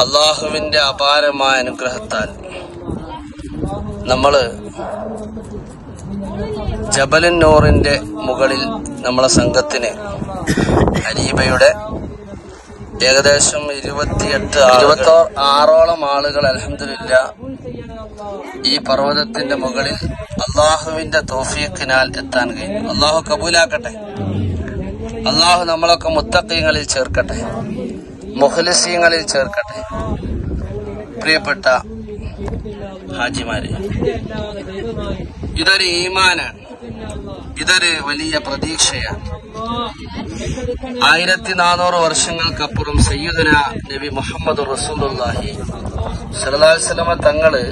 അള്ളാഹുവിന്റെ അപാരമായ അനുഗ്രഹത്താൽ നമ്മള് ജബലുൻ നൂറിന്റെ മുകളിൽ നമ്മളെ സംഘത്തിന് അരീബയുടെ ഏകദേശം 26 ആളുകൾ അൽഹംദുലില്ലാ ഈ പർവ്വതത്തിന്റെ മുകളിൽ അള്ളാഹുവിന്റെ തൗഫീഖിനാൽ എത്താൻ കഴിഞ്ഞു. അള്ളാഹു കബൂലാക്കട്ടെ. അള്ളാഹു നമ്മളൊക്കെ മുത്തഖീങ്ങളിൽ ചേർക്കട്ടെ, മുഖ്ലിസീങ്ങളിൽ ചേർക്കട്ടെ. പ്രിയപ്പെട്ട ഹാജിമാരെ, ഇതൊരു ഈമാനാണ്, ഇതൊരു വലിയ പ്രതീക്ഷയാണ്. 1400 വർഷങ്ങൾക്കപ്പുറം സയ്യിദുന നബി മുഹമ്മദ് റസൂലുള്ളാഹി സ്വല്ലല്ലാഹു അലൈഹി വസല്ലം തങ്ങള്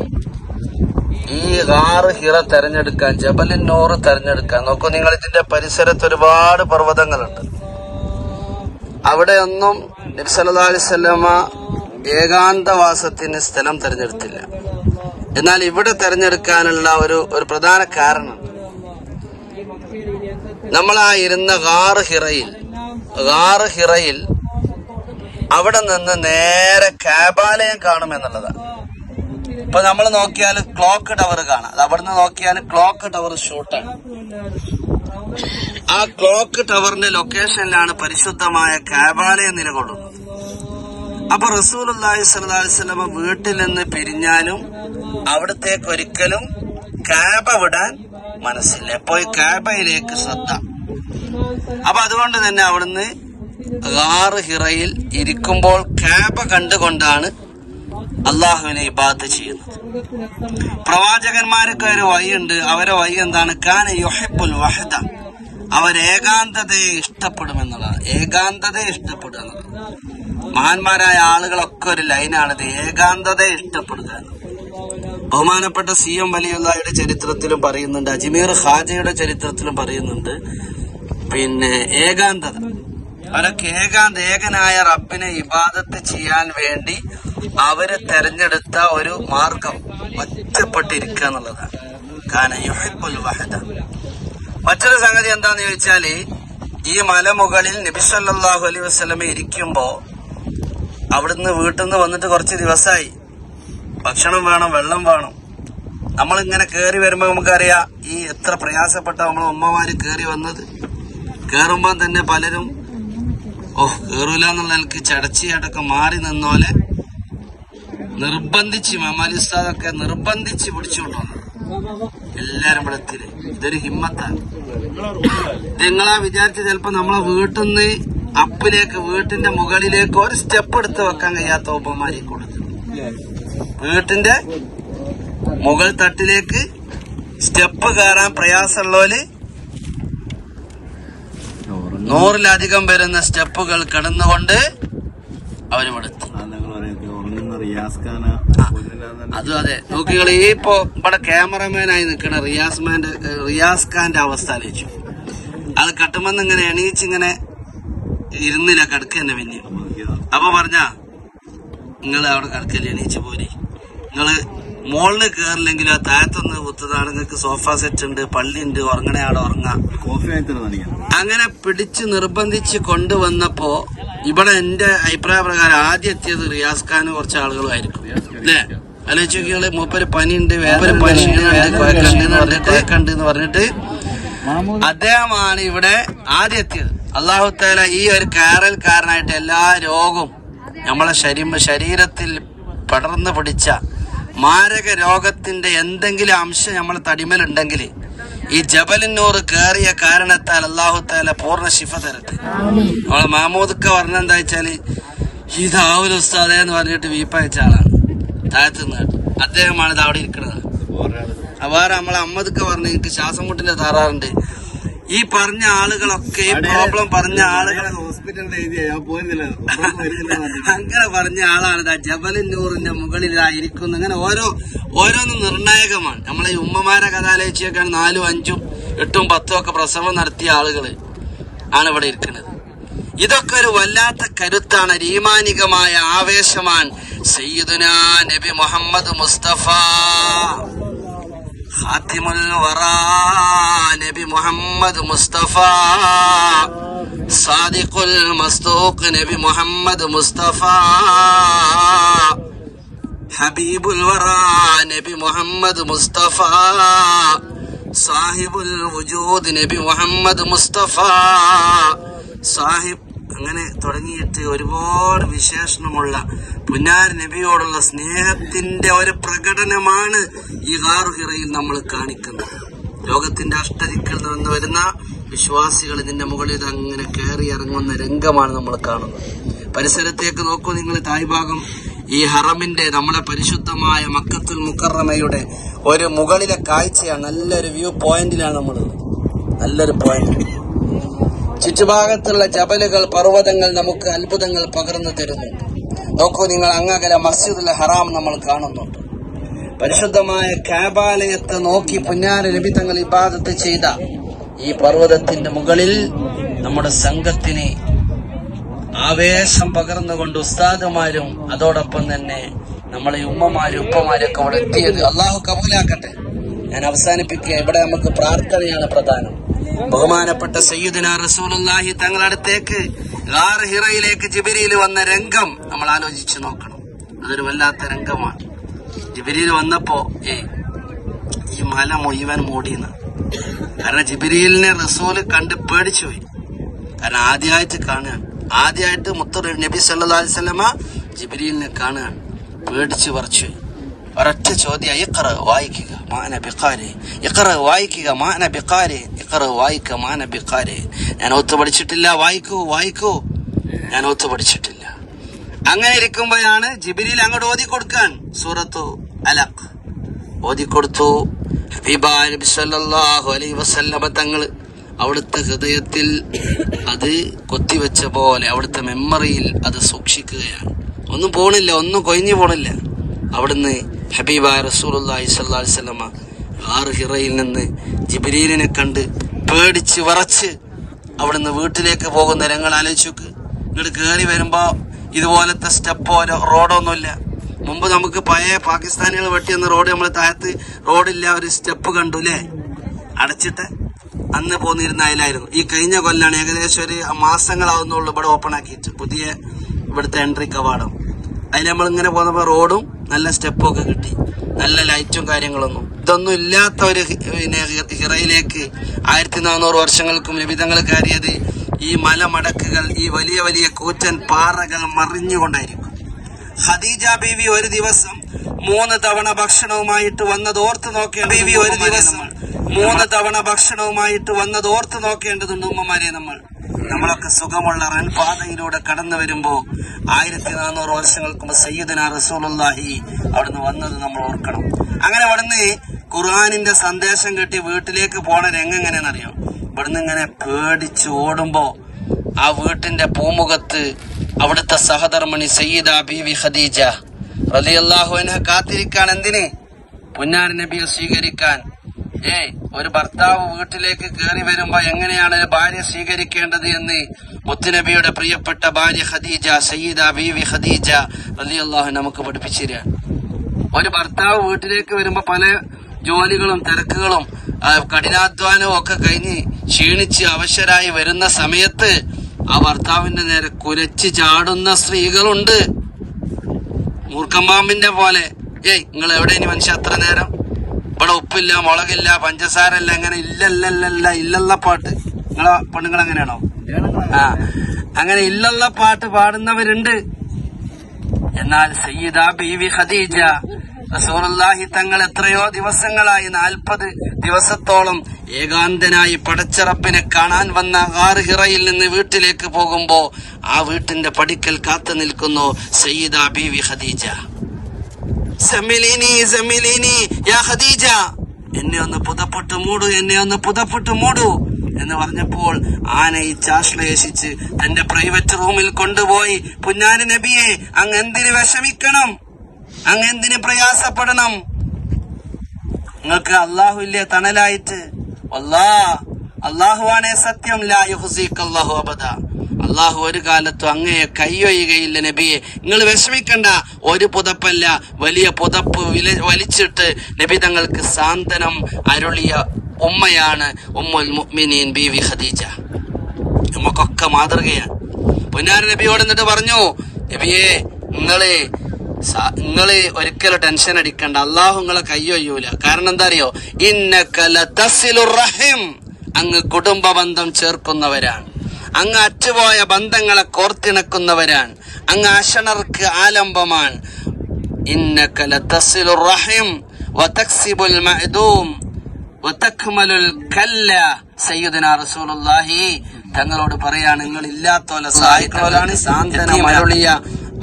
ഈ ഗാറ് ഹിറ തെരഞ്ഞെടുക്കാൻ, ജബലുൻ നൂർ തെരഞ്ഞെടുക്കാൻ, നോക്കൂ നിങ്ങൾ, ഇതിന്റെ പരിസരത്ത് ഒരുപാട് പർവ്വതങ്ങളുണ്ട്. അവിടെയൊന്നും നബി സല്ലല്ലാഹു അലൈഹി വസല്ലമ ഏകാന്തവാസത്തിന് സ്ഥലം തെരഞ്ഞെടുത്തില്ല. എന്നാൽ ഇവിടെ തെരഞ്ഞെടുക്കാനുള്ള ഒരു പ്രധാന കാരണം, നമ്മളായിരുന്ന ഗാറ് ഹിറയിൽ അവിടെ നിന്ന് നേരെ കാബാലയം കാണുമെന്നുള്ളതാണ്. ഇപ്പൊ നമ്മൾ നോക്കിയാൽ ക്ലോക്ക് ടവർ കാണാം. അത് അവിടെ നിന്ന് നോക്കിയാൽ ക്ലോക്ക് ടവർ ഷൂട്ടാണ്. ആ ക്ലോക്ക് ടവറിന്റെ ലൊക്കേഷനിലാണ് പരിശുദ്ധമായ കാബാലയം നിലകൊള്ളുന്നത്. അപ്പൊ റസൂലുള്ളാഹി സ്വല്ലല്ലാഹു അലൈഹി വസല്ലം വീട്ടിൽ നിന്ന് പിരിഞ്ഞാലും അവിടത്തേക്ക് ഒരിക്കലും കാബ വിടാൻ മനസ്സില്ല. എപ്പോഴും കാബയിലേക്ക് ശ്രദ്ധ. അപ്പൊ അതുകൊണ്ട് തന്നെ അവിടുന്ന് ഗാറ് ഹിറയിൽ ഇരിക്കുമ്പോൾ കാബ കണ്ടുകൊണ്ടാണ് അള്ളാഹുവിനെ ഇബാദത്ത് ചെയ്യുന്നത്. പ്രവാചകന്മാർക്ക് ഒരു വഴിയുണ്ട്. അവരെ വഴി എന്താണ്? കാന യുഹിബ്ബുൽ വഹദ. അവർ ഏകാന്തതയെ ഇഷ്ടപ്പെടുമെന്നുള്ളതാണ്. ഏകാന്തതയെ ഇഷ്ടപ്പെടുക എന്നുള്ളത് മഹാന്മാരായ ആളുകളൊക്കെ ഒരു ലൈനാണിത്, ഏകാന്തതയെ ഇഷ്ടപ്പെടുക. ബഹുമാനപ്പെട്ട CM വലിയുള്ളാഹിയുടെ ചരിത്രത്തിലും പറയുന്നുണ്ട്, അജ്മീർ ഖാജയുടെ ചരിത്രത്തിലും പറയുന്നുണ്ട്. പിന്നെ ഏകാന്തത, അവരൊക്കെ ഏകനായ റബ്ബിനെ ഇബാദത്ത് ചെയ്യാൻ വേണ്ടി അവര് തെരഞ്ഞെടുത്ത ഒരു മാർഗം ഒറ്റപ്പെട്ടിരിക്കുക എന്നുള്ളതാണ്. കാന യുഹിബ്ബുൽ വഹദ. മറ്റൊരു സംഗതി എന്താന്ന് ചോദിച്ചാല്, ഈ മലമുകളിൽ നബി സല്ലല്ലാഹു അലൈഹി വസല്ലം ഇരിക്കുമ്പോ അവിടുന്ന് വീട്ടിൽ നിന്ന് വന്നിട്ട് കുറച്ച് ദിവസമായി, ഭക്ഷണം വേണം, വെള്ളം വേണം. നമ്മളിങ്ങനെ കേറി വരുമ്പോ നമുക്കറിയാം ഈ എത്ര പ്രയാസപ്പെട്ട നമ്മളെ ഉമ്മമാര് കേറി വന്നത്. കേറുമ്പോ തന്നെ പലരും കേറൂല എന്നുള്ള നിലക്ക് ചടച്ചിയായിട്ടൊക്കെ മാറി നിന്നോലെ നിർബന്ധിച്ച്, മമാലി ഉസ്താദൊക്കെ നിർബന്ധിച്ച് പിടിച്ചുകൊണ്ടുവന്നു. എല്ലാരും ഇവിടെ എത്തില്ലേ. ഇതൊരു ഹിമ്മത്താണ്. നിങ്ങളാ വിചാരിച്ച് ചിലപ്പോ നമ്മളെ വീട്ടിൽ നിന്ന് അപ്പിലേക്ക്, വീട്ടിന്റെ മുകളിലേക്ക് ഒരു സ്റ്റെപ്പ് എടുത്ത് വെക്കാൻ കഴിയാത്ത ഉപ്പമാരി കൊടുത്തു. വീട്ടിന്റെ മുകൾ തട്ടിലേക്ക് സ്റ്റെപ്പ് കയറാൻ പ്രയാസമുള്ളവര് 100-ലധികം വരുന്ന സ്റ്റെപ്പുകൾ കടന്നുകൊണ്ട് അവരിവിടെത്തി. അതും അതെ. നോക്കികൾ, ഈ ഇപ്പൊ ഇവിടെ ക്യാമറമാനായി നിൽക്കണ റിയാസ് ഖാന്റെ അവസ്ഥ ആലോചിച്ചു. അത് കട്ടുമെന്ന് ഇങ്ങനെ എണീച്ചിങ്ങനെ ഇരുന്നില്ല, കിടക്ക തന്നെ. പിന്നെ അപ്പൊ പറഞ്ഞാ നിങ്ങള് അവിടെ കിടക്കല്ലേ, എണീച്ച് പോരി. നിങ്ങള് മോളിന് കേറില്ലെങ്കിലും ആ താഴത്തൊന്ന് കുത്തതാണ്. നിങ്ങൾക്ക് സോഫ സെറ്റ് ഉണ്ട്, പള്ളി ഉണ്ട്, ഉറങ്ങണേ അവിടെ ഉറങ്ങാം. അങ്ങനെ പിടിച്ച് നിർബന്ധിച്ച് കൊണ്ടുവന്നപ്പോ ഇവിടെ എന്റെ അഭിപ്രായ പ്രകാരം ആദ്യം എത്തിയത് റിയാസ് ഖാന് കുറച്ച് ആളുകളുമായിരിക്കും അല്ലേ? ആലോചിക്കുകകള്, മൂപ്പര് പനിയുണ്ട്, വേറെ പനിയുണ്ട് എന്ന് പറഞ്ഞിട്ട് അദ്ദേഹമാണ് ഇവിടെ ആദ്യം എത്തിയത്. അള്ളാഹു തആല ഈ ഒരു കാരണമായിട്ട് എല്ലാ രോഗവും നമ്മളെ ശരീരത്തിൽ പടർന്നു പിടിച്ച മാരക രോഗത്തിന്റെ എന്തെങ്കിലും അംശം നമ്മളെ തടിമലുണ്ടെങ്കിൽ ഈ ജബലുൻ നൂർ കയറിയ കാരണത്താൽ അള്ളാഹു തആല പൂർണ്ണ ശിഫ തരട്ടെ. നമ്മളെ മഹമൂദൊക്കെ പറഞ്ഞെന്താ വെച്ചാല്, ഇതാവൂല ഉസ്താദേ എന്ന് പറഞ്ഞിട്ട് വീപ്പയച്ച ആളാണ് താഴത്തുനിന്ന്. അദ്ദേഹമാണ് ഇത് അവിടെ ഇരിക്കുന്നത്. വേറെ നമ്മളെ അമ്മദൊക്കെ പറഞ്ഞ് എനിക്ക് ശ്വാസം മുട്ടിന്റെ താറാറുണ്ട്. ഈ പറഞ്ഞ ആളുകളൊക്കെ, ഈ പ്രോബ്ലം പറഞ്ഞ ആളുകളെ അങ്ങനെ പറഞ്ഞ ആളാണ് ജബലുൻ നൂറിന്റെ മുകളിലായിരിക്കുന്നു. അങ്ങനെ ഓരോന്നും നിർണായകമാണ്. നമ്മളെ ഈ ഉമ്മമാരെ കഥ ആലോചിച്ചേക്കാൻ 4, 5, 8, 10 ഒക്കെ പ്രസവം നടത്തിയ ആളുകള് ആണ് ഇവിടെ ഇരിക്കുന്നത്. ഇതൊക്കെ ഒരു വല്ലാത്ത കരുത്താണ്, ഈമാനികമായ ആവേശമാണ്. സയ്യിദുനാ നബി മുഹമ്മദ് മുസ്തഫ ഖാതിമുൽ വറാ നബി മുഹമ്മദ് മുസ്തഫ സാദിഖുൽ മസ്തൂഖ് നബി മുഹമ്മദ് മുസ്തഫ ഹബീബുൽ വറാ നബി മുഹമ്മദ് മുസ്തഫ, സാഹിബുൽ വജൂദ് നബി മുഹമ്മദ് മുസ്തഫ സാഹിബ്. അങ്ങനെ തുടങ്ങിയിട്ട് ഒരുപാട് വിശേഷണമുള്ള പുന്നാർ നബിയോടുള്ള സ്നേഹത്തിന്റെ ഒരു പ്രകടനമാണ് ഈ ഗാറു ഹിറയിൽ നമ്മൾ കാണിക്കുന്നത്. ലോകത്തിന്റെ അഷ്ടദിക്കിൽ നിന്ന് വരുന്ന വിശ്വാസികൾ ഇതിന്റെ മുകളിൽ അങ്ങനെ കയറി ഇറങ്ങുന്ന രംഗമാണ് നമ്മൾ കാണുന്നത്. പരിസരത്തേക്ക് നോക്കൂ നിങ്ങൾ. തായ്ഭാഗം ഈ ഹറമിന്റെ നമ്മുടെ പരിശുദ്ധമായ മക്കത്തുൽ മുക്കറമയുടെ ഒരു മുകളിലെ കാഴ്ചയാണ്. നല്ലൊരു വ്യൂ പോയിന്റിലാണ് നമ്മൾ. നല്ലൊരു പോയിന്റ്. ചുറ്റുഭാഗത്തുള്ള ജബലുകൾ, പർവ്വതങ്ങൾ നമുക്ക് അത്ഭുതങ്ങൾ പകർന്നു തരുന്നുണ്ട്. നോക്കൂ നിങ്ങൾ, അങ്ങകലെ മസ്ജിദുൽ ഹറാം നമ്മൾ കാണുന്നുണ്ട്. പരിശുദ്ധമായ കാബാലയത്തെ നോക്കി പുന്നാര നബി തങ്ങൾ ഇബാദത്ത് ചെയ്ത ഈ പർവ്വതത്തിന്റെ മുകളിൽ നമ്മുടെ സംഘത്തിന് ആവേശം പകർന്നുകൊണ്ട് ഉസ്താദുമാരും അതോടൊപ്പം തന്നെ നമ്മളെ ഉമ്മമാരും ഉപ്പമാരും ഒക്കെ അവിടെ എത്തിയത് അള്ളാഹു കബൂലാക്കട്ടെ. ഞാൻ അവസാനിപ്പിക്കുക. ഇവിടെ നമുക്ക് പ്രാർത്ഥനയാണ് പ്രധാനം. ബഹുമാനപ്പെട്ട സയ്യിദുനാ റസൂലുള്ളാഹി തങ്ങളുടെ അടുത്തേക്ക് ഗാർ ഹിറയിലേക്ക് ജിബ്രീൽ വന്ന രംഗം നമ്മൾ ആലോചിച്ചു നോക്കണം. അതൊരു വല്ലാത്ത രംഗമാണ്. ജിബ്രീൽ വന്നപ്പോ ഈ മല മുഴുവൻ മൂടിയെന്ന്. കാരണം ജിബ്രീലിനെ റസൂല് കണ്ട് പേടിച്ചു പോയി. കാരണം ആദ്യമായിട്ട് കാണുകയാണ്. ആദ്യമായിട്ട് മുത്തു നബി സല്ലല്ലാഹു അലൈഹി വസല്ലമ ജിബ്രീലിനെ കാണുകയാണ്. പേടിച്ചു പറിച്ചു. ഒരൊറ്റ ചോദ്യം, ഇഖ്റ വായിക്കുക മാന ബിഖാരി, ഇഖ്റ വായിക്കുക മാന ബിഖാരി, ഇഖ്റ വായിക്കുക മാന ബിഖാരി. ഞാൻ ഒത്തു പഠിച്ചിട്ടില്ല, വായിക്കൂ. ഞാൻ ഒത്തു പഠിച്ചിട്ടില്ല. അങ്ങനെ ഇരിക്കുമ്പോഴാണ് ജിബ്രീൽ അങ്ങോട്ട് ഓതിക്കൊടുക്കാൻ സൂറത്തു അലഖ് ഓതിക്കൊടുത്തു. ഹബീബായ നബി സല്ലല്ലാഹു അലൈഹി വസല്ലമ തങ്ങൾ അവിടുത്തെ ഹൃദയത്തിൽ അത് കൊത്തിവെച്ച പോലെ അവിടുത്തെ മെമ്മറിയിൽ അത് സൂക്ഷിക്കുകയാണ്. ഒന്നും പോണില്ല, ഒന്നും കൊഴിഞ്ഞു പോണില്ല. അവിടുന്ന് ഹബീബായ റസൂലുള്ളാഹി സ്വല്ലല്ലാഹു അലൈഹി വസല്ലമ ഗാർ ഹിറയിൽ നിന്ന് ജിബ്രീലിനെ കണ്ട് പേടിച്ച് വിറച്ച് അവിടുന്ന് വീട്ടിലേക്ക് പോകുന്ന രംഗങ്ങൾ ആലോചിച്ചു. ഇങ്ങോട്ട് കയറി വരുമ്പോ ഇതുപോലത്തെ സ്റ്റെപ്പോ റോഡൊന്നുമില്ല. മുമ്പ് നമുക്ക് പഴയ പാകിസ്ഥാനികൾ വെട്ടിയെന്ന റോഡ്, നമ്മൾ താഴത്ത് റോഡില്ല, ഒരു സ്റ്റെപ്പ് കണ്ടു അല്ലേ, അടച്ചിട്ട് അന്ന് പോന്നിരുന്ന അതിലായിരുന്നു. ഈ കഴിഞ്ഞ കൊല്ലാണ്, ഏകദേശം ഒരു മാസങ്ങളാവുന്നുള്ളൂ ഇവിടെ ഓപ്പൺ ആക്കിയിട്ട് പുതിയ ഇവിടുത്തെ എൻട്രി കവാടം. അതിൽ നമ്മൾ ഇങ്ങനെ പോന്നപ്പോ റോഡും നല്ല സ്റ്റെപ്പും ഒക്കെ കിട്ടി, നല്ല ലൈറ്റും കാര്യങ്ങളൊന്നും. ഇതൊന്നും ഇല്ലാത്ത ഒരു ഹിറയിലേക്ക് 1400 വർഷങ്ങൾക്കും ലഭിതങ്ങൾ കയറിയത് ഈ മലമടക്കുകൾ, ഈ വലിയ വലിയ കൂറ്റൻ പാറകൾ മറിഞ്ഞുകൊണ്ടായിരിക്കും. ഖദീജ ബീവി ഒരു ദിവസം 3 തവണ ഭക്ഷണവുമായിട്ട് വന്നത് ഓർത്ത് നോക്കേണ്ട. ബീവി ഒരു ദിവസം 3 തവണ ഭക്ഷണവുമായിട്ട് വന്നത് ഓർത്ത് നോക്കേണ്ടതുണ്ട് ഉമ്മമാരെ. നമ്മളൊക്കെ സുഖമുള്ള റൺപാതയിലൂടെ കടന്നു വരുമ്പോ 1400 വർഷങ്ങൾക്ക് മുമ്പ് സയ്യിദുനാ റസൂലുള്ളാഹി അവിടുന്ന് വന്നത് നമ്മൾ ഓർക്കണം. അങ്ങനെ അവിടുന്ന് ഖുർആനിന്റെ സന്ദേശം കിട്ടി വീട്ടിലേക്ക് പോണ രംഗം എങ്ങനെയാണെന്നറിയോ? ഇവിടുന്ന് ഇങ്ങനെ പേടിച്ച് ഓടുമ്പോ ആ വീട്ടിന്റെ പൂമുഖത്ത് അവിടുത്തെ സഹധർമ്മിണി സയ്യിദ ബീവി ഖദീജ റളിയല്ലാഹു അൻഹ കാത്തിരിക്കാൻ. എന്തിന്? പുന്നാര നബിയെ സ്വീകരിക്കാൻ. ഒരു ഭർത്താവ് വീട്ടിലേക്ക് കയറി വരുമ്പോ എങ്ങനെയാണ് ഒരു ഭാര്യ സ്വീകരിക്കേണ്ടത് എന്ന് മുത്തുനബിയുടെ പ്രിയപ്പെട്ട ഭാര്യ ഖദീജ, സയ്യിദ ബീവി ഖദീജ റളിയല്ലാഹു നമുക്ക് പഠിപ്പിച്ചു തരാൻ. ഒരു ഭർത്താവ് വീട്ടിലേക്ക് വരുമ്പോ പല ജോലികളും തിരക്കുകളും കഠിനാധ്വാനവും ഒക്കെ കഴിഞ്ഞ് ക്ഷീണിച്ച് അവശരായി വരുന്ന സമയത്ത് ആ ഭർത്താവിന്റെ നേരെ കുലച്ച് ചാടുന്ന സ്ത്രീകളുണ്ട്. മൂർഖമ്പാമ്പിന്റെ പോലെ. നിങ്ങൾ എവിടെ ഇനി മനുഷ്യ അത്ര നേരം? ഇവിടെ ഉപ്പില്ല, മുളകില്ല, പഞ്ചസാരല്ല, അങ്ങനെ ഇല്ലല്ല പാട്ട്. നിങ്ങളെ പെണ്ണുങ്ങൾ അങ്ങനെയാണോ? അങ്ങനെ ഇല്ലല്ല പാട്ട് പാടുന്നവരുണ്ട്. എന്നാൽ സയ്യിദ ബീവി ഖദീജ റസൂലുള്ളാഹി തങ്ങൾ എത്രയോ ദിവസങ്ങളായി 40 ദിവസത്തോളം ഏകാന്തനായി പടച്ചറപ്പിനെ കാണാൻ വന്ന ഗാർ ഹിറയിൽ നിന്ന് വീട്ടിലേക്ക് പോകുമ്പോ ആ വീട്ടിന്റെ പടിക്കൽ കാത്തു നിൽക്കുന്നു സയ്യിദ ബീവി ഖദീജ. സമിലിനി യാ ഖദീജ, എന്നെ ഒന്ന് പുതപ്പിട്ട് മൂടൂ എന്ന് പറഞ്ഞപ്പോൾ ആനയിച്ചാശ്ലേഷിച്ച് തന്റെ പ്രൈവറ്റ് റൂമിൽ കൊണ്ടുപോയി, പുന്നാന നബിയെ, അങ്ങ് എന്തിന് വിഷമിക്കണം, അങ്ങ് എന്തിന് പ്രയാസപ്പെടണം? നിങ്ങൾക്ക് അള്ളാഹു ഇല്ലേ തണലായിട്ട്? അള്ളാഹുവാണേ സത്യം, ലാ യുഖ്സിക അല്ലാഹു അബദ. അള്ളാഹു ഒരു കാലത്തും അങ്ങയെ കൈയൊയ്യുകയില്ല നബിയെ, നിങ്ങൾ വിഷമിക്കണ്ട. ഒരു പുതപ്പല്ല, വലിയ പുതപ്പ് വലിച്ചിട്ട് നബി തങ്ങൾക്ക് സാന്ത്വനം അരുളിയ ഉമ്മയാണ് ഉമ്മുൽ മുഅ്മിനീൻ ബീവി ഖദീജ. നമുക്കൊക്കെ മാതൃകയാണ്. പുന്നാര നബിയോട് എന്നിട്ട് പറഞ്ഞു, നബിയെ, നിങ്ങള് നിങ്ങള് ഒരിക്കലും ടെൻഷൻ അടിക്കണ്ട, അള്ളാഹു നിങ്ങളെ കയ്യൊയ്യൂല. കാരണം എന്താ അറിയോ? ഇന്നക ലതസിലുർ റഹിം, അങ്ങ് കുടുംബ ബന്ധം ചേർക്കുന്നവരാണ്, അങ്ങ് അറ്റുപോയ ബന്ധങ്ങളെ കോർത്തിണക്കുന്നവരാണ്, അങ്ങ് അശണർക്ക് ആലംബമാണ്. ഇന്നക ലതസിലുർ റഹിം വതക്സിബുൽ മഅദൂം വതക്മലുൽ കല്ല. സയ്യിദുനാ റസൂലുള്ളാഹി തങ്ങളോട് പറയാണ്, നിങ്ങൾ ഇല്ലാത്തോലെ സഹായിക്കുന്നവരാണ്. സാന്ത്വനം അരുളിയ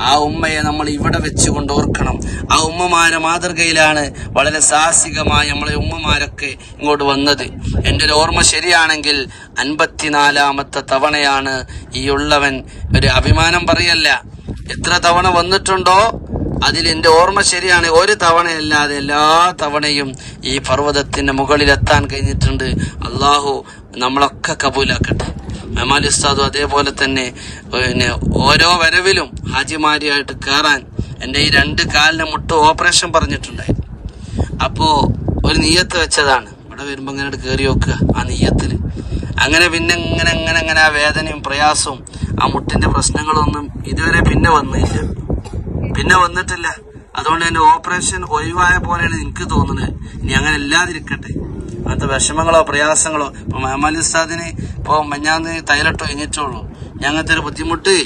ആ ഉമ്മയെ നമ്മൾ ഇവിടെ വെച്ചുകൊണ്ട് ഓർക്കണം. ആ ഉമ്മമാരെ മാതൃകയിലാണ് വളരെ സാഹസികമായി നമ്മളെ ഉമ്മമാരൊക്കെ ഇങ്ങോട്ട് വന്നത്. എൻ്റെ ഒരു ഓർമ്മ ശരിയാണെങ്കിൽ 54ാമത്തെ തവണയാണ് ഈ ഉള്ളവൻ, ഒരു അഭിമാനം പറയല്ല, എത്ര തവണ വന്നിട്ടുണ്ടോ അതിൽ എൻ്റെ ഓർമ്മ ശരിയാണ്, ഒരു തവണയല്ലാതെ എല്ലാ തവണയും ഈ പർവ്വതത്തിന്റെ മുകളിലെത്താൻ കഴിഞ്ഞിട്ടുണ്ട്. അള്ളാഹു നമ്മളൊക്കെ കബൂലാക്കട്ടെ. മെമാലി ഉസ്താദും അതേപോലെ തന്നെ ഓരോ വരവിലും ഹാജിമാരിയായിട്ട് കയറാൻ എൻ്റെ ഈ 2 കാലിന്റെ മുട്ട് ഓപ്പറേഷൻ പറഞ്ഞിട്ടുണ്ടായിരുന്നു. അപ്പോ ഒരു നിയ്യത്ത് വെച്ചതാണ്, ഇവിടെ വരുമ്പോ ഇങ്ങനെ കയറി നോക്കുക ആ നിയ്യത്തില്. അങ്ങനെ പിന്നെ ഇങ്ങനെ ആ വേദനയും പ്രയാസവും ആ മുട്ടിന്റെ പ്രശ്നങ്ങളൊന്നും ഇതുവരെ പിന്നെ വന്നിട്ടില്ല. അതുകൊണ്ട് തന്നെ ഓപ്പറേഷൻ ഒഴിവായ പോലെയാണ് എനിക്ക് തോന്നുന്നത്. ഇനി അങ്ങനെ ഇല്ലാതിരിക്കട്ടെ. അങ്ങനത്തെ വിഷമങ്ങളോ പ്രയാസങ്ങളോ ഇപ്പൊ മെഹമാലി ഉസ്താദിന് ഇപ്പൊ മഞ്ഞാന്ന് തൈലട്ടോ കഴിഞ്ഞിട്ടുള്ളൂ. ഞങ്ങനത്തെ ഒരു ബുദ്ധിമുട്ട്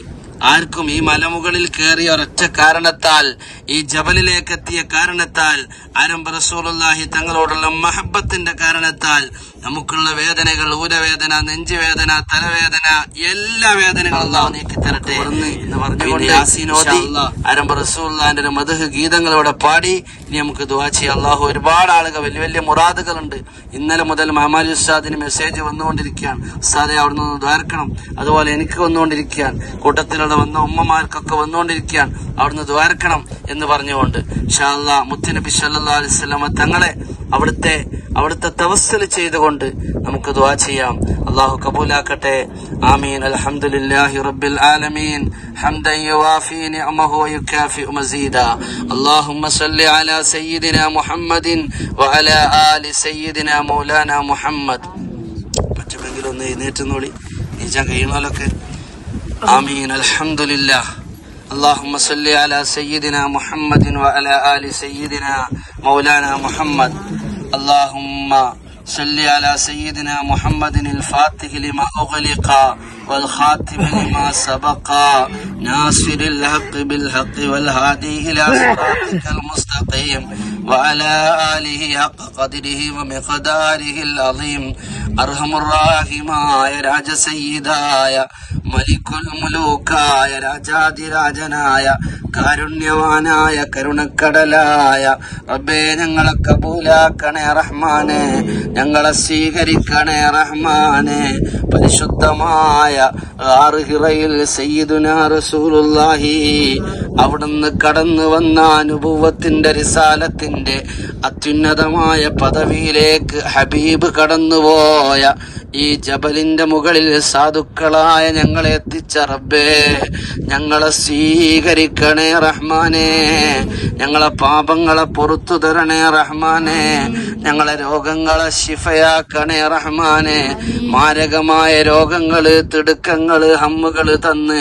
ആർക്കും ഈ മലമുകളിൽ കയറിയ ഒരൊറ്റ കാരണത്താൽ, ഈ ജബലിലേക്ക് എത്തിയ കാരണത്താൽ, ആരംഭ റസൂലുള്ളാഹി തങ്ങളോടുള്ള മഹബത്തിന്റെ കാരണത്താൽ നമുക്കുള്ള വേദനകൾ, ഊരവേദന, നെഞ്ചുവേദന, തലവേദന, എല്ലാ വേദനകളും അല്ലാഹു നീക്കി തരട്ടെ എന്ന് പറഞ്ഞുകൊണ്ട് യാസീനോദി ആരംഭ റസൂലുള്ളാഹിന്റെ ഒരു മദ്ഹ് ഗീതങ്ങളോടെ പാടി ഇനി നമുക്ക് ദുആ ചെയ്യാം. അല്ലാഹു ഒരുപാട് ആളുകൾ വലിയ വലിയ മുറാദുകളുണ്ട്. ഇന്നലെ മുതൽ മെഹമാലി ഉസ്താദിന് മെസ്സേജ് വന്നുകൊണ്ടിരിക്കുകയാണ്, ഉസ്താദെ അവിടുന്ന് ദ്വാരക്കണം. അതുപോലെ എനിക്ക് വന്നുകൊണ്ടിരിക്കുകയാണ്, കൂട്ടത്തിലുള്ള വന്ന ഉമ്മമാർക്കൊക്കെ വന്നുകൊണ്ടിരിക്കുകയാണ്, അവിടുന്ന് ദ്വാരക്കണം എന്ന് പറഞ്ഞുകൊണ്ട് ഇൻഷാ അല്ലാഹ് മുത്തുനബി സല്ലല്ലാഹു അലൈഹി വസല്ലം തങ്ങളെ അവിടുത്തെ തവസ്സുൽ ചെയ്തുകൊണ്ട് നമുക്ക് ദുആ ചെയ്യാം. അല്ലാഹു കബൂലാക്കട്ടെ. ആമീൻ. അൽഹംദുലില്ലാഹി റബ്ബിൽ ആലമീൻ ഹംദൻ യുവാഫി നിഅമഹു വയുകാഫിഉ മസീദാ. അല്ലാഹുമ്മ സല്ലി അലാ സയ്യിദിനാ മുഹമ്മദിൻ വഅലാ ആലി സയ്യിദിനാ മൗലാനാ മുഹമ്മദ്. പറ്റുമെങ്കിൽ ഒന്ന് എഴുന്നേറ്റുന്നോളി, നീച്ചാൻ കഴിയുന്നോലൊക്കെ. ആമീൻ. അൽഹംദുലില്ലാഹ്. اللهم صل على سيدنا محمد وعلى آل سيدنا مولانا محمد. اللهم صل على سيدنا محمد الفاتح لما أغلق والخاتم لما سبق ناصر الحق بالحق والهادي إلى صراطك المستقيم وعلى آله حق قدره ومقداره العظيم. أرحم الراحمين രാജ സയ്യിദായ മലിക്കുൽ മുലൂക്കായ രാജാതിരാജനായ കാരുണ്യവാനായ കരുണക്കടലായ റബ്ബേ, ഞങ്ങളെ കബൂലാക്കണേ റഹ്മാനെ, ഞങ്ങളെ സ്വീകരിക്കണേ റഹ്മാനെ. പരിശുദ്ധമായ ഹിറയിൽ സയ്യിദുനാ റസൂലുള്ളാഹി അവിടുന്ന് കടന്നു വന്ന അനുഭവത്തിന്റെ റിസാലത്തിന്റെ അത്യുന്നതമായ പദവിയിലേക്ക് ഹബീബ് കടന്നുപോയ ഈ ജബലിന്റെ മുകളിൽ സാധുക്കളായ ഞങ്ങളെ എത്തിച്ച റബ്ബേ, ഞങ്ങളെ സ്വീകരിക്കണേ റഹ്മാനെ. ഞങ്ങളെ പാപങ്ങളെ പുറത്തു തരണേ റഹ്മാനെ. ഞങ്ങളെ രോഗങ്ങളെ ശിഫയാക്കണേ റഹ്മാനെ. മാരകമായ രോഗങ്ങള്, തിടുക്കങ്ങള്, ഹമ്മുകള് തന്ന്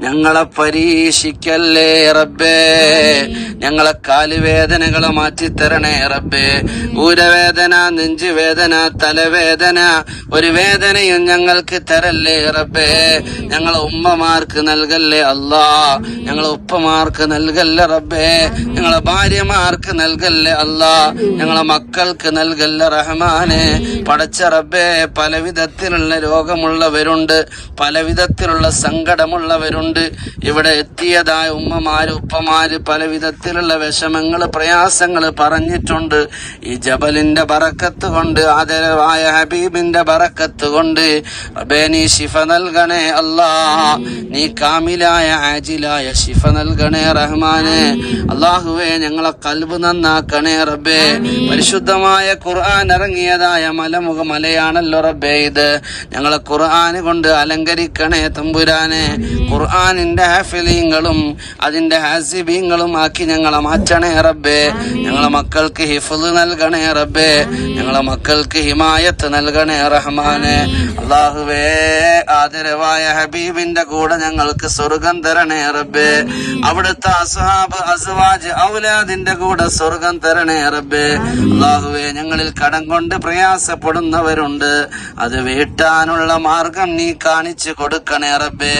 ഞങ്ങളെ പരീക്ഷിക്കല്ലേ റബ്ബേ. ഞങ്ങളെ കാലുവേദനകളെ മാറ്റിത്തരണേ റബ്ബേ. ഊരവേദന, നെഞ്ചുവേദന, തലവേദന, ഒരു വേദനയും ഞങ്ങൾക്ക് തരല്ലേ റബ്ബേ. ഞങ്ങളെ ഉമ്മമാർക്ക് നൽകല്ലേ അല്ലാ, ഞങ്ങളെ ഉപ്പമാർക്ക് നൽകല്ലേ റബ്ബേ. ഞങ്ങളെ ഭാര്യമാർക്ക് നൽകല്ലേ അല്ലാ, ഞങ്ങളെ മക്കൾക്ക് നൽകല്ലേ റഹ്മാനെ. പടച്ച റബ്ബേ, പല വിധത്തിലുള്ള രോഗമുള്ളവരുണ്ട്, പല വിധത്തിലുള്ള സങ്കടമുള്ളവരുണ്ട്. ഇവിടെ എത്തിയതായ ഉമ്മമാര്, ഉപ്പമാര് പല വിധത്തിലുള്ള വിഷമങ്ങള്, പ്രയാസങ്ങള് പറഞ്ഞിട്ടുണ്ട്. ഈ ജബലിന്റെ ബറക്കത്ത് കൊണ്ട്, ആദരവായ ഹബീബിന്റെ ബറക്കത്ത് കൊണ്ട് റബ്ബേ നീ ശിഫ നൽകണേ അല്ലാ. നീ കാമിലായ ആജിലായ ശിഫ നൽകണേ റഹ്മാനെ. അല്ലാഹുവേ, ഞങ്ങളെ ഖൽബ് നന്നാക്കണേ റബ്ബേ. പരിശുദ്ധമായ ഖുർആൻ ഇറങ്ങിയതായ മലയാണല്ലോ റബ്ബേ ഇത്. ഞങ്ങളെ ഖുർആൻ കൊണ്ട് അലങ്കരിക്കണേ തമ്പുരാനെ. ഖുർആനിന്റെ ഹാഫിലീങ്ങളും അതിന്റെ ഹാസിബീങ്ങളും ആക്കി ഞങ്ങളെ മാറ്റണേ റബ്ബേ. ഞങ്ങളെ മക്കൾക്ക് ഹിഫ്ള് നൽകണേ റബ്ബേ. ഞങ്ങളെ മക്കൾക്ക് ഹിമായത്ത് നൽകണേ റഹ്മാനെ. അല്ലാഹുവേ, ആദരവായ ഹബീബിന്റെ കൂടെ ഞങ്ങൾക്ക് സ്വർഗം തരണേ റബ്ബേ. അവിടുത്തെ അസ്ഹാബ് അസ്വാജ് ഔലാദിന്റെ കൂടെ സ്വർഗം തരണേ റബ്ബേ. അല്ലാഹുവേ, ഞങ്ങളിൽ കടം കൊണ്ട് പ്രയാസപ്പെടുന്നവരുണ്ട്, അത് വീട്ടാനുള്ള മാർഗം നീ കാണിച്ചു കൊടുക്കണേ റബ്ബേ.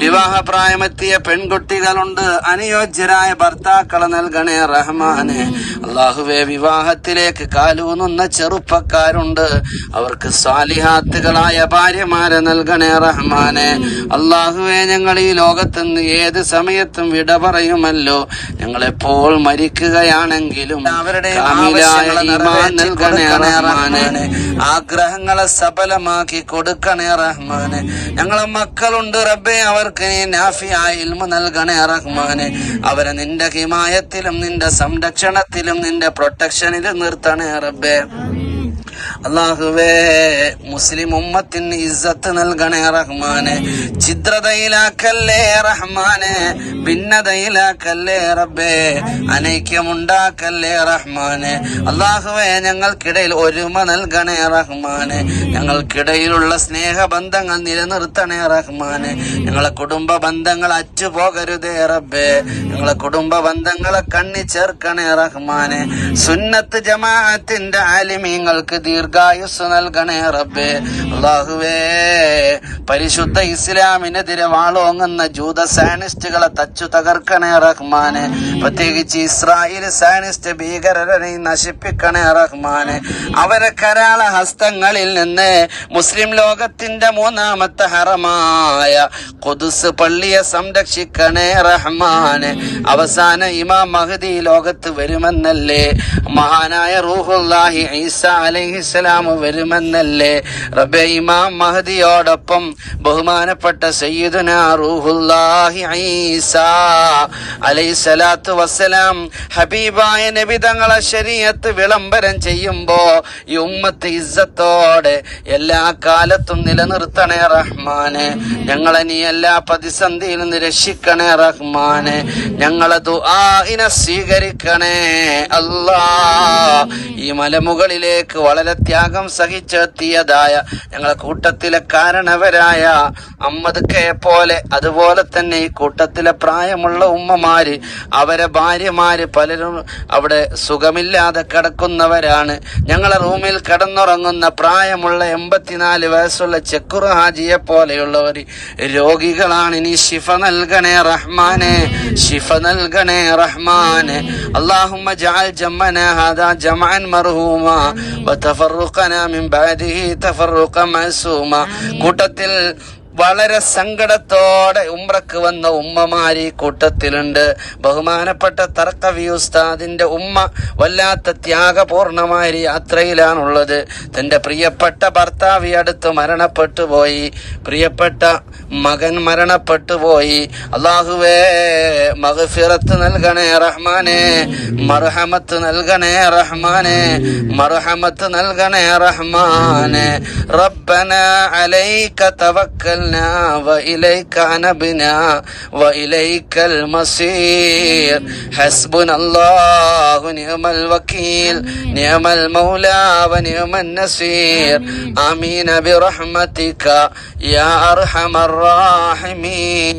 വിവാഹപ്രായമെത്തിയ പെൺകുട്ടികളുണ്ട്, അനുയോജ്യരായ ഭർത്താക്കളെ നൽകണേ റഹ്മാനെ. അല്ലാഹുവേ, വിവാഹത്തിലേക്ക് കാലൂന്നുന്ന ചെറുപ്പക്കാരുണ്ട്, അവർക്ക് സാലിഹാത്തുകളായ ഭാര്യമാരെ നൽകണേ റഹ്മാനെ. അല്ലാഹുവേ, ഞങ്ങൾ ഈ ലോകത്ത് നിന്ന് ഏത് സമയത്തും വിട പറയുമല്ലോ. ഞങ്ങളെപ്പോൾ മരിക്കുകയാണെങ്കിലും അവരുടെ നൽകണേ റഹ്മാനെ. ആഗ്രഹങ്ങളെ സഫലമാക്കി കൊടുക്കണേ റഹ്മാനെ. ഞങ്ങളെ മക്കളുണ്ട് റബ്ബേ, അവർക്ക് നീ നാഫിയായ ഇൽമു നൽകണേ റഹ്മാനെ. അവരെ നിന്റെ ഹിമായത്തിലും നിന്റെ സംരക്ഷണത്തിലും നിന്റെ പ്രൊട്ടക്ഷനിലും നിർത്തണേ റബ്ബേ. അല്ലാഹുവേ, മുസ്ലിം ഉമ്മത്തിന് ഇസ്സത്ത് നൽകണേ റഹ്മാനെ. ഛിദ്രതയിലാക്കല്ലേ റഹ്മാനെ, ഭിന്നതയിലാക്കല്ലേ റബ്ബേ, അനൈക്യമുണ്ടാക്കല്ലേ റഹ്മാനെ. അല്ലാഹുവേ, ഞങ്ങൾക്കിടയിൽ ഒരുമ നൽകണേ റഹ്മാനെ. ഞങ്ങൾക്കിടയിലുള്ള സ്നേഹബന്ധങ്ങൾ നിലനിർത്തണേ റഹ്മാനെ. ഞങ്ങളെ കുടുംബ ബന്ധങ്ങൾ അറ്റുപോകരുതേ റബ്ബേ. ഞങ്ങളെ കുടുംബ ബന്ധങ്ങളെ കണ്ണി ചേർക്കണേ റഹ്മാനെ. സുന്നത്ത് ജമാഅത്തിന്റെ ആലിമീങ്ങൾക്ക് ദീർഘായുസ് നൽകണേ റബ്ബേ. അല്ലാഹുവേ, പരിശുദ്ധ ഇസ്ലാമിനെതിരെ വാളോങ്ങുന്ന ജൂത സയനിസ്റ്റുകളെ തച്ചു തകർക്കണേ റഹ്മാനെ. പ്രത്യേകിച്ച് ഇസ്രായേൽ സയനിസ്റ്റ് ഭീകരരെ നശിപ്പിക്കണേ റഹ്മാനെ. അവരെ കരാള ഹസ്തങ്ങളിൽ നിന്ന് മുസ്ലിം ലോകത്തിന്റെ മൂന്നാമത്തെ ഹറമായ ഖുദ്സ് പള്ളിയെ സംരക്ഷിക്കണേ റഹ്മാനെ. അവസാന ഇമാം മഹ്ദി ലോകത്ത് വരുമെന്നല്ലേ, മഹാനായ റൂഹുല്ലാഹി ഈസാ അലൈഹിസ്സലാം വരുമെന്നല്ലേ റബ്ബേ. ഇമാം മഹ്ദിയോടൊപ്പം ബഹുമാനപ്പെട്ട സയ്യിദുനാ റൂഹുല്ലാഹി ഈസാ അലൈഹിസ്സലാത്തു വസ്സലാം ഹബീബായ നബി തങ്ങളെ ശരീഅത്ത് വിളംബരം ചെയ്യുമ്പോ ഈ ഉമ്മത്ത് ഇസ്സത്തോടെ എല്ലാ കാലത്തും നിലനിർത്തണേ റഹ്മാനെ. ഞങ്ങളെ നീ എല്ലാ പ്രതിസന്ധിയിൽ നിന്ന് രക്ഷിക്കണേ റഹ്മാനെ. ഞങ്ങളെ ദുആഇനെ സ്വീകരിക്കണേ അല്ലാ. ഈ മലമുകളിലേക്ക് വളരെ ത്യാഗം സഹിച്ചെത്തിയതായ ഞങ്ങളെ കൂട്ടത്തിലെ കാരണവരായ അമ്മദ് കെ പോലെ, അതുപോലെ തന്നെ ഈ കൂട്ടത്തിലെ പ്രായമുള്ള ഉമ്മമാര്, അവരെ ഭാര്യമാര് പലരും അവിടെ സുഖമില്ലാതെ കിടക്കുന്നവരാണ്. ഞങ്ങളെ റൂമിൽ കിടന്നുറങ്ങുന്ന പ്രായമുള്ള 84 വയസ്സുള്ള ചെക്കുറ ഹാജിയെ പോലെയുള്ളവർ രോഗികളാണ്. നീ ശിഫ നൽകണേ റഹ്മാനെ, ശിഫ നൽകണേ റഹ്മാനെ. അല്ലാഹുമ്മ ജഅൽ ജമ്മനാ ഹാദാ ജമഅൻ മർഹൂമാ വതഫറഖനാ മിൻ ബഅദിഹി തഫറഖൻ മഅസൂമാ. കൂട്ടത്തിൽ വളരെ സങ്കടത്തോടെ ഉംറക്ക് വന്ന ഉമ്മമാര് ഈ കൂട്ടത്തിലുണ്ട്. ബഹുമാനപ്പെട്ട തർക്കവി ഉസ്താദിന്റെ ഉമ്മ വല്ലാത്ത ത്യാഗപൂർണമായ യാത്രയിലാണുള്ളത്. തന്റെ പ്രിയപ്പെട്ട ഭർത്താവ് അടുത്ത് മരണപ്പെട്ടു പോയി, പ്രിയപ്പെട്ട മകൻ മരണപ്പെട്ടു പോയി. അല്ലാഹുവേ, മഗ്ഫിറത്ത് നൽകണേ റഹ്മാനെ, മർഹമത്ത് നൽകണേ റഹ്മാനെ, മർഹമത്ത് നൽകണേ റഹ്മാനെ. റബ്ബനാ അലൈക തവക്കൽനാ وإليك أنبنا وإليك المصير حسبنا الله نعم الوكيل نعم المولى ونعم النصير آمين برحمتك يا أرحم الراحمين.